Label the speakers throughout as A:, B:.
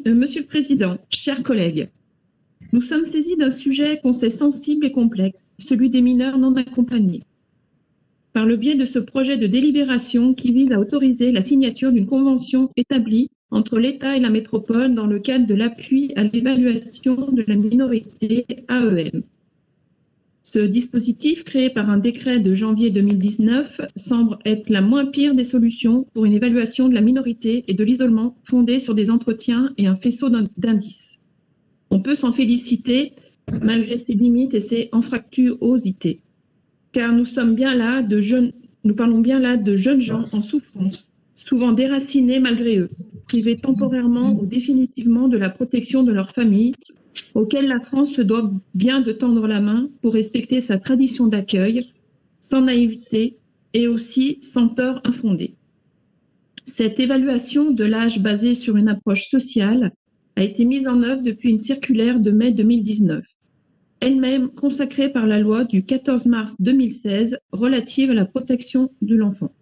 A: Monsieur le Président, chers collègues, nous sommes saisis d'un sujet qu'on sait sensible et complexe, celui des mineurs non accompagnés. Par le biais de ce projet de délibération qui vise à autoriser la signature d'une convention établie entre l'État et la métropole dans le cadre de l'appui à l'évaluation de la minorité AEM. Ce dispositif, créé par un décret de janvier 2019, semble être la moins pire des solutions pour une évaluation de la minorité et de l'isolement fondé sur des entretiens et un faisceau d'indices. On peut s'en féliciter malgré ses limites et ses anfractuosités, car nous parlons bien là de jeunes gens en souffrance, souvent déracinés malgré eux, privés temporairement ou définitivement de la protection de leur famille, auxquels la France se doit bien de tendre la main pour respecter sa tradition d'accueil, sans naïveté et aussi sans peur infondée. Cette évaluation de l'âge basée sur une approche sociale a été mise en œuvre depuis une circulaire de mai 2019, elle-même consacrée par la loi du 14 mars 2016 relative à la protection de l'enfant.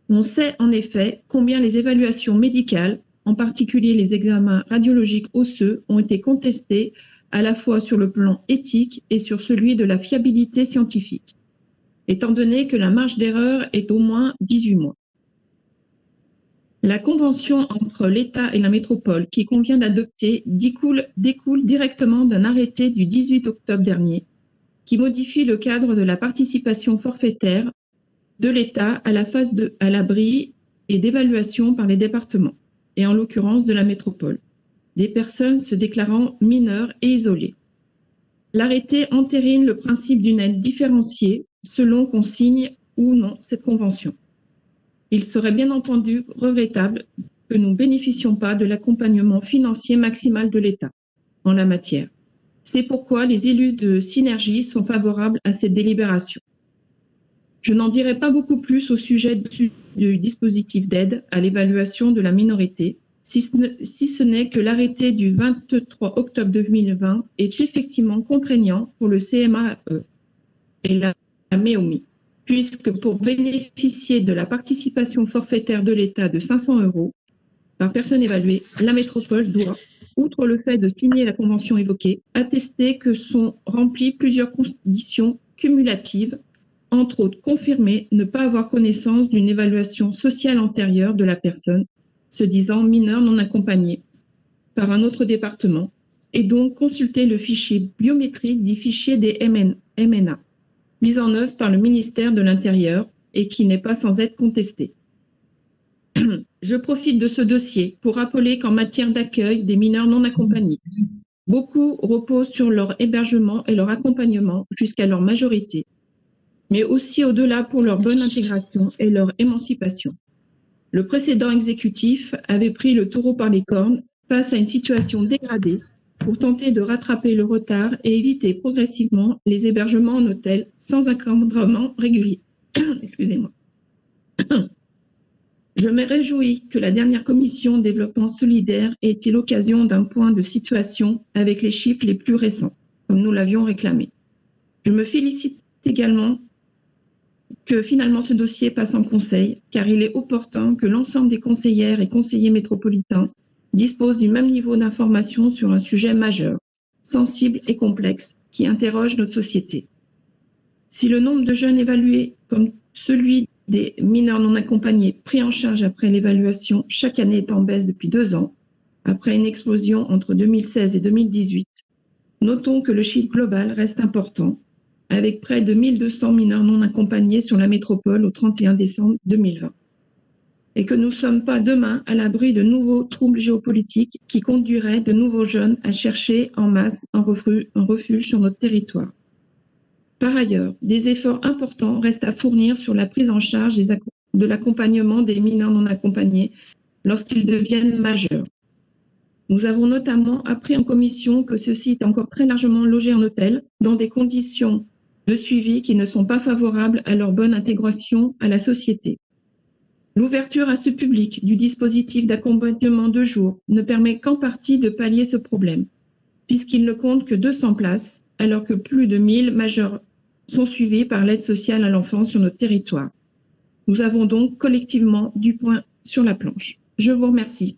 A: On sait en effet combien les évaluations médicales, en particulier les examens radiologiques osseux, ont été contestés à la fois sur le plan éthique et sur celui de la fiabilité scientifique, étant donné que la marge d'erreur est d'au moins 18 mois. La convention entre l'État et la métropole qui convient d'adopter découle directement d'un arrêté du 18 octobre dernier qui modifie le cadre de la participation forfaitaire de l'État à la phase à l'abri et d'évaluation par les départements, et en l'occurrence de la métropole, des personnes se déclarant mineures et isolées. L'arrêté entérine le principe d'une aide différenciée selon qu'on signe ou non cette convention. Il serait bien entendu regrettable que nous ne bénéficions pas de l'accompagnement financier maximal de l'État en la matière. C'est pourquoi les élus de Synergie sont favorables à cette délibération. Je n'en dirai pas beaucoup plus au sujet du dispositif d'aide à l'évaluation de la minorité, si ce n'est que l'arrêté du 23 octobre 2020 est effectivement contraignant pour le CMAE et la MEOMI, puisque pour bénéficier de la participation forfaitaire de l'État de 500 € par personne évaluée, la métropole doit, outre le fait de signer la convention évoquée, attester que sont remplies plusieurs conditions cumulatives, entre autres confirmer ne pas avoir connaissance d'une évaluation sociale antérieure de la personne, se disant mineure non accompagnée, par un autre département, et donc consulter le fichier biométrique du fichier des MNA, mis en œuvre par le ministère de l'Intérieur et qui n'est pas sans être contesté. Je profite de ce dossier pour rappeler qu'en matière d'accueil des mineurs non accompagnés, beaucoup reposent sur leur hébergement et leur accompagnement jusqu'à leur majorité, mais aussi au-delà pour leur bonne intégration et leur émancipation. Le précédent exécutif avait pris le taureau par les cornes face à une situation dégradée pour tenter de rattraper le retard et éviter progressivement les hébergements en hôtel sans encadrement régulier. Excusez-moi. Je me réjouis que la dernière commission développement solidaire ait été l'occasion d'un point de situation avec les chiffres les plus récents, comme nous l'avions réclamé. Je me félicite également que finalement ce dossier passe en conseil, car il est opportun que l'ensemble des conseillères et conseillers métropolitains disposent du même niveau d'information sur un sujet majeur, sensible et complexe, qui interroge notre société. Si le nombre de jeunes évalués comme celui des mineurs non accompagnés pris en charge après l'évaluation chaque année est en baisse depuis 2 ans, après une explosion entre 2016 et 2018, notons que le chiffre global reste important, avec près de 1200 mineurs non accompagnés sur la métropole au 31 décembre 2020. Et que nous ne sommes pas demain à l'abri de nouveaux troubles géopolitiques qui conduiraient de nouveaux jeunes à chercher en masse un refuge sur notre territoire. Par ailleurs, des efforts importants restent à fournir sur la prise en charge de l'accompagnement des mineurs non accompagnés lorsqu'ils deviennent majeurs. Nous avons notamment appris en commission que ceux-ci étaient encore très largement logés en hôtel dans des conditions de suivi qui ne sont pas favorables à leur bonne intégration à la société. L'ouverture à ce public du dispositif d'accompagnement de jour ne permet qu'en partie de pallier ce problème, puisqu'il ne compte que 200 places, alors que plus de 1000 majeurs sont suivis par l'aide sociale à l'enfance sur notre territoire. Nous avons donc collectivement du pain sur la planche. Je vous remercie.